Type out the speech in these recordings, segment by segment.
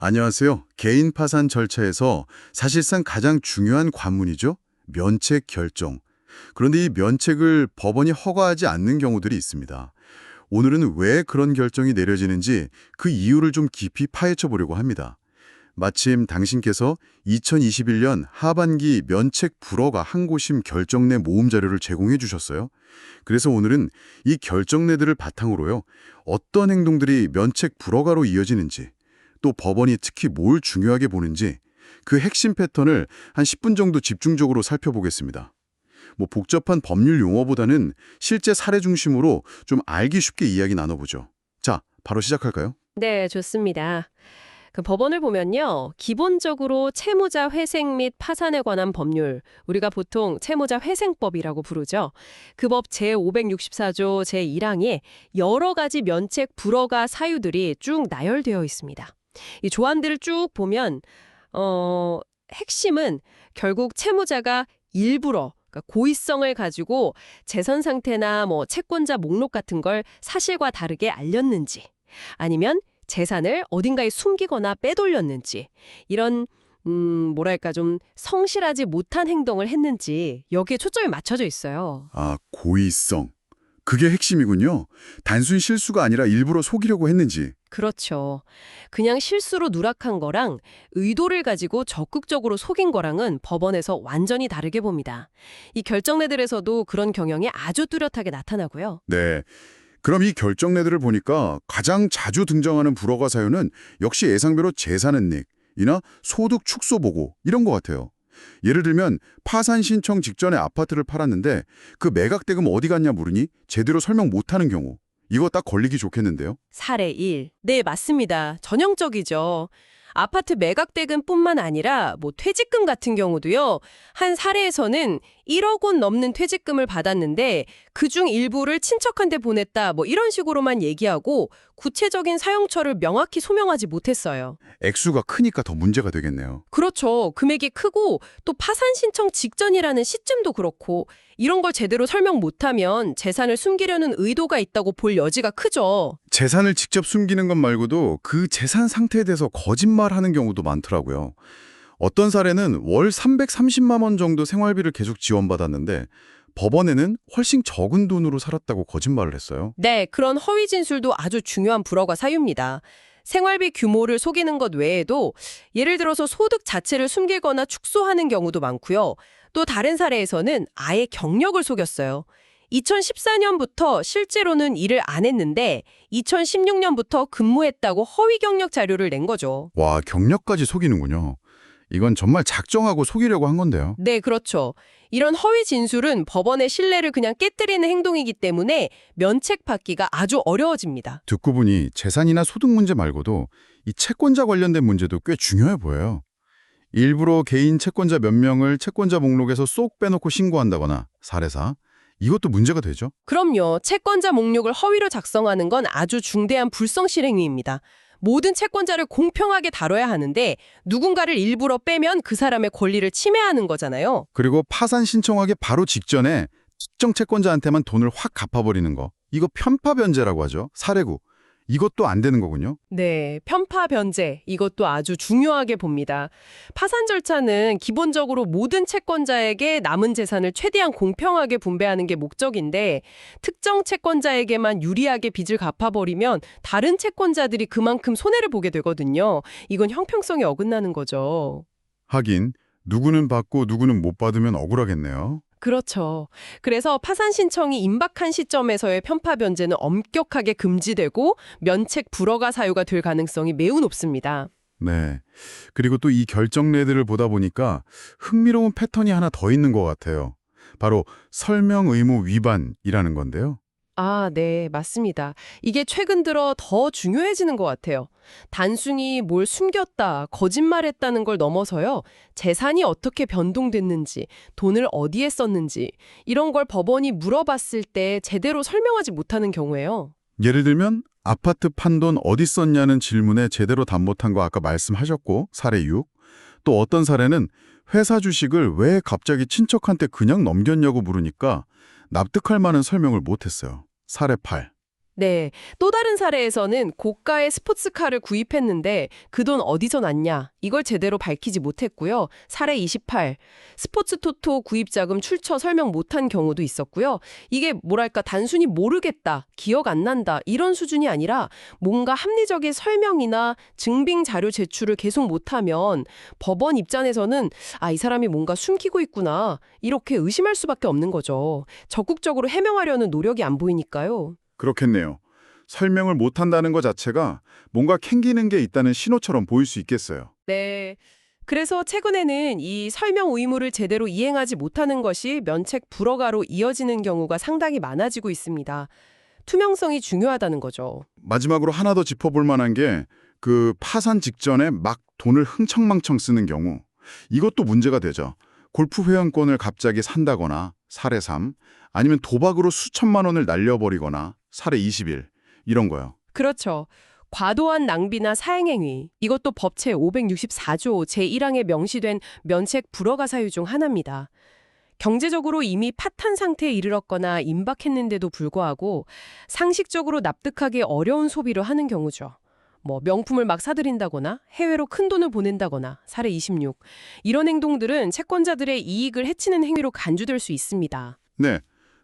안녕하세요. 개인 파산 절차에서 사실상 가장 중요한 관문이죠. 면책 결정. 그런데 이 면책을 법원이 허가하지 않는 경우들이 있습니다. 오늘은 왜 그런 결정이 내려지는지 그 이유를 좀 깊이 파헤쳐 보려고 합니다. 마침 당신께서 2021년 하반기 면책 불허가 항고심 결정내 모음 자료를 제공해 주셨어요. 그래서 오늘은 이 결정내들을 바탕으로요. 어떤 행동들이 면책 불허가로 이어지는지, 또 법원이 특히 뭘 중요하게 보는지 그 핵심 패턴을 한 10분 정도 집중적으로 살펴보겠습니다. 복잡한 법률 용어보다는 실제 사례 중심으로 좀 알기 쉽게 이야기 나눠보죠. 자, 바로 시작할까요? 네, 좋습니다. 그 법원을 보면요. 기본적으로 채무자 회생 및 파산에 관한 법률, 우리가 보통 채무자 회생법이라고 부르죠. 그 법 제564조 제1항에 여러 가지 면책 불허가 사유들이 쭉 나열되어 있습니다. 이 조항들을 쭉 보면 핵심은 결국 채무자가 일부러 그러니까 고의성을 가지고 재산 상태나 채권자 목록 같은 걸 사실과 다르게 알렸는지 아니면 재산을 어딘가에 숨기거나 빼돌렸는지 이런 뭐랄까 좀 성실하지 못한 행동을 했는지 여기에 초점이 맞춰져 있어요. 아, 고의성. 그게 핵심이군요. 단순 실수가 아니라 일부러 속이려고 했는지. 그렇죠. 그냥 실수로 누락한 거랑 의도를 가지고 적극적으로 속인 거랑은 법원에서 완전히 다르게 봅니다. 이 결정내들에서도 그런 경향이 아주 뚜렷하게 나타나고요. 네. 그럼 이 결정내들을 보니까 가장 자주 등장하는 불허가 사유는 역시 예상대로 재산은닉이나 소득 축소 보고 이런 것 같아요. 예를 들면 파산 신청 직전에 아파트를 팔았는데 그 매각 대금 어디 갔냐 물으니 제대로 설명 못하는 경우. 이거 딱 걸리기 좋겠는데요. 사례 1. 네, 맞습니다. 전형적이죠. 아파트 매각 대금뿐만 아니라 퇴직금 같은 경우도요. 한 사례에서는 1억 원 넘는 퇴직금을 받았는데 그중 일부를 친척한테 보냈다 이런 식으로만 얘기하고 구체적인 사용처를 명확히 소명하지 못했어요. 액수가 크니까 더 문제가 되겠네요. 그렇죠. 금액이 크고 또 파산 신청 직전이라는 시점도 그렇고 이런 걸 제대로 설명 못하면 재산을 숨기려는 의도가 있다고 볼 여지가 크죠. 재산을 직접 숨기는 것 말고도 그 재산 상태에 대해서 거짓말하는 경우도 많더라고요. 어떤 사례는 월 330만 원 정도 생활비를 계속 지원받았는데 법원에는 훨씬 적은 돈으로 살았다고 거짓말을 했어요. 네, 그런 허위 진술도 아주 중요한 불허가 사유입니다. 생활비 규모를 속이는 것 외에도 예를 들어서 소득 자체를 숨기거나 축소하는 경우도 많고요. 또 다른 사례에서는 아예 경력을 속였어요. 2014년부터 실제로는 일을 안 했는데 2016년부터 근무했다고 허위 경력 자료를 낸 거죠. 와, 경력까지 속이는군요. 이건 정말 작정하고 속이려고 한 건데요. 네, 그렇죠. 이런 허위 진술은 법원의 신뢰를 그냥 깨뜨리는 행동이기 때문에 면책받기가 아주 어려워집니다. 듣고 보니 재산이나 소득 문제 말고도 이 채권자 관련된 문제도 꽤 중요해 보여요. 일부러 개인 채권자 몇 명을 채권자 목록에서 쏙 빼놓고 신고한다거나 사례사, 이것도 문제가 되죠. 그럼요. 채권자 목록을 허위로 작성하는 건 아주 중대한 불성실행위입니다. 모든 채권자를 공평하게 다뤄야 하는데 누군가를 일부러 빼면 그 사람의 권리를 침해하는 거잖아요. 그리고 파산 신청하기 바로 직전에 특정 채권자한테만 돈을 확 갚아버리는 거. 이거 편파 변제라고 하죠. 사례구. 이것도 안 되는 거군요. 네, 편파 변제 이것도 아주 중요하게 봅니다. 파산 절차는 기본적으로 모든 채권자에게 남은 재산을 최대한 공평하게 분배하는 게 목적인데 특정 채권자에게만 유리하게 빚을 갚아버리면 다른 채권자들이 그만큼 손해를 보게 되거든요. 이건 형평성에 어긋나는 거죠. 하긴 누구는 받고 누구는 못 받으면 억울하겠네요. 그렇죠. 그래서 파산 신청이 임박한 시점에서의 편파 변제는 엄격하게 금지되고 면책 불허가 사유가 될 가능성이 매우 높습니다. 네. 그리고 또 이 결정례들을 보다 보니까 흥미로운 패턴이 하나 더 있는 것 같아요. 바로 설명 의무 위반이라는 건데요. 아, 네, 맞습니다. 이게 최근 들어 더 중요해지는 것 같아요. 단순히 뭘 숨겼다, 거짓말했다는 걸 넘어서요. 재산이 어떻게 변동됐는지, 돈을 어디에 썼는지 이런 걸 법원이 물어봤을 때 제대로 설명하지 못하는 경우예요. 예를 들면 아파트 판 돈 어디 썼냐는 질문에 제대로 답 못한 거 아까 말씀하셨고 사례 6. 또 어떤 사례는 회사 주식을 왜 갑자기 친척한테 그냥 넘겼냐고 물으니까 납득할 만한 설명을 못했어요. 사례 8. 네, 또 다른 사례에서는 고가의 스포츠카를 구입했는데 그 돈 어디서 났냐? 이걸 제대로 밝히지 못했고요. 사례 28, 스포츠 토토 구입자금 출처 설명 못한 경우도 있었고요. 이게 뭐랄까 단순히 모르겠다, 기억 안 난다 이런 수준이 아니라 뭔가 합리적인 설명이나 증빙 자료 제출을 계속 못하면 법원 입장에서는 이 사람이 뭔가 숨기고 있구나 이렇게 의심할 수밖에 없는 거죠. 적극적으로 해명하려는 노력이 안 보이니까요. 그렇겠네요. 설명을 못한다는 것 자체가 뭔가 캥기는 게 있다는 신호처럼 보일 수 있겠어요. 네. 그래서 최근에는 이 설명 의무를 제대로 이행하지 못하는 것이 면책 불허가로 이어지는 경우가 상당히 많아지고 있습니다. 투명성이 중요하다는 거죠. 마지막으로 하나 더 짚어볼 만한 게 그 파산 직전에 막 돈을 흥청망청 쓰는 경우. 이것도 문제가 되죠. 골프 회원권을 갑자기 산다거나 사례 3, 아니면 도박으로 수천만 원을 날려버리거나 사례 21, 이런 거요. 그렇죠. 과도한 낭비나 사행행위, 이것도 법체 564조 제1항에 명시된 면책 불허가 사유 중 하나입니다. 경제적으로 이미 파탄 상태에 이르렀거나 임박했는데도 불구하고 상식적으로 납득하기 어려운 소비를 하는 경우죠. 명품을 막 사들인다거나 해외로 큰돈을 보낸다거나 사례 26. 이런 행동들은 채권자들의 이익을 해치는 행위로 간주될 수 있습니다. 네.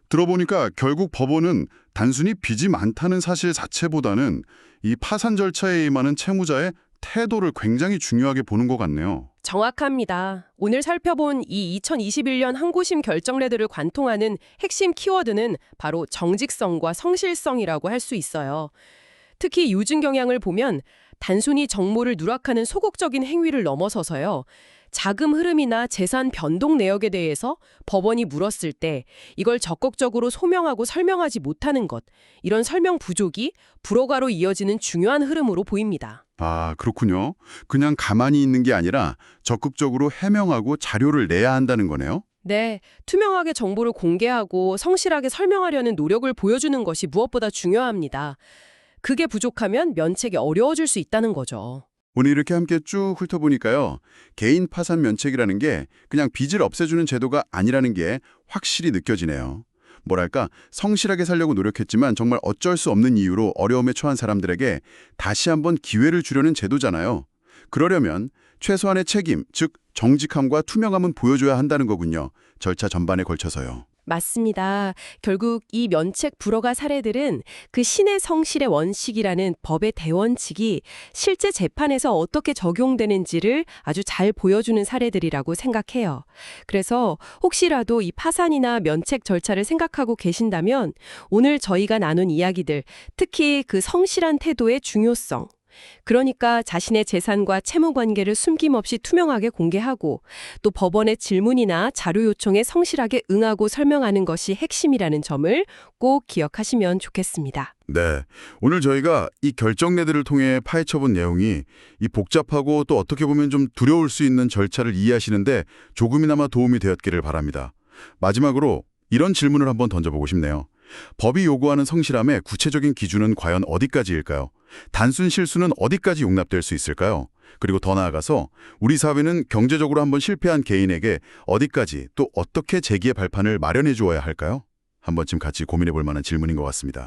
들어보니까 결국 법원은 단순히 빚이 많다는 사실 자체보다는 이 파산 절차에 임하는 채무자의 태도를 굉장히 중요하게 보는 것 같네요. 정확합니다. 오늘 살펴본 이 2021년 항고심 결정례들을 관통하는 핵심 키워드는 바로 정직성과 성실성이라고 할 수 있어요. 특히 요즘 경향을 보면 단순히 정모를 누락하는 소극적인 행위를 넘어서서요. 자금 흐름이나 재산 변동 내역에 대해서 법원이 물었을 때 이걸 적극적으로 소명하고 설명하지 못하는 것, 이런 설명 부족이 불허가로 이어지는 중요한 흐름으로 보입니다. 아, 그렇군요. 그냥 가만히 있는 게 아니라 적극적으로 해명하고 자료를 내야 한다는 거네요. 네, 투명하게 정보를 공개하고 성실하게 설명하려는 노력을 보여주는 것이 무엇보다 중요합니다. 그게 부족하면 면책이 어려워질 수 있다는 거죠. 오늘 이렇게 함께 쭉 훑어보니까요. 개인 파산 면책이라는 게 그냥 빚을 없애주는 제도가 아니라는 게 확실히 느껴지네요. 뭐랄까 성실하게 살려고 노력했지만 정말 어쩔 수 없는 이유로 어려움에 처한 사람들에게 다시 한번 기회를 주려는 제도잖아요. 그러려면 최소한의 책임, 즉 정직함과 투명함은 보여줘야 한다는 거군요. 절차 전반에 걸쳐서요. 맞습니다. 결국 이 면책 불허가 사례들은 그 신의 성실의 원칙이라는 법의 대원칙이 실제 재판에서 어떻게 적용되는지를 아주 잘 보여주는 사례들이라고 생각해요. 그래서 혹시라도 이 파산이나 면책 절차를 생각하고 계신다면 오늘 저희가 나눈 이야기들, 특히 그 성실한 태도의 중요성, 그러니까 자신의 재산과 채무 관계를 숨김없이 투명하게 공개하고 또 법원의 질문이나 자료 요청에 성실하게 응하고 설명하는 것이 핵심이라는 점을 꼭 기억하시면 좋겠습니다. 네. 오늘 저희가 이 결정례들을 통해 파헤쳐본 내용이 이 복잡하고 또 어떻게 보면 좀 두려울 수 있는 절차를 이해하시는데 조금이나마 도움이 되었기를 바랍니다. 마지막으로 이런 질문을 한번 던져보고 싶네요. 법이 요구하는 성실함의 구체적인 기준은 과연 어디까지일까요? 단순 실수는 어디까지 용납될 수 있을까요? 그리고 더 나아가서 우리 사회는 경제적으로 한번 실패한 개인에게 어디까지 또 어떻게 재기의 발판을 마련해 주어야 할까요? 한 번쯤 같이 고민해 볼 만한 질문인 것 같습니다.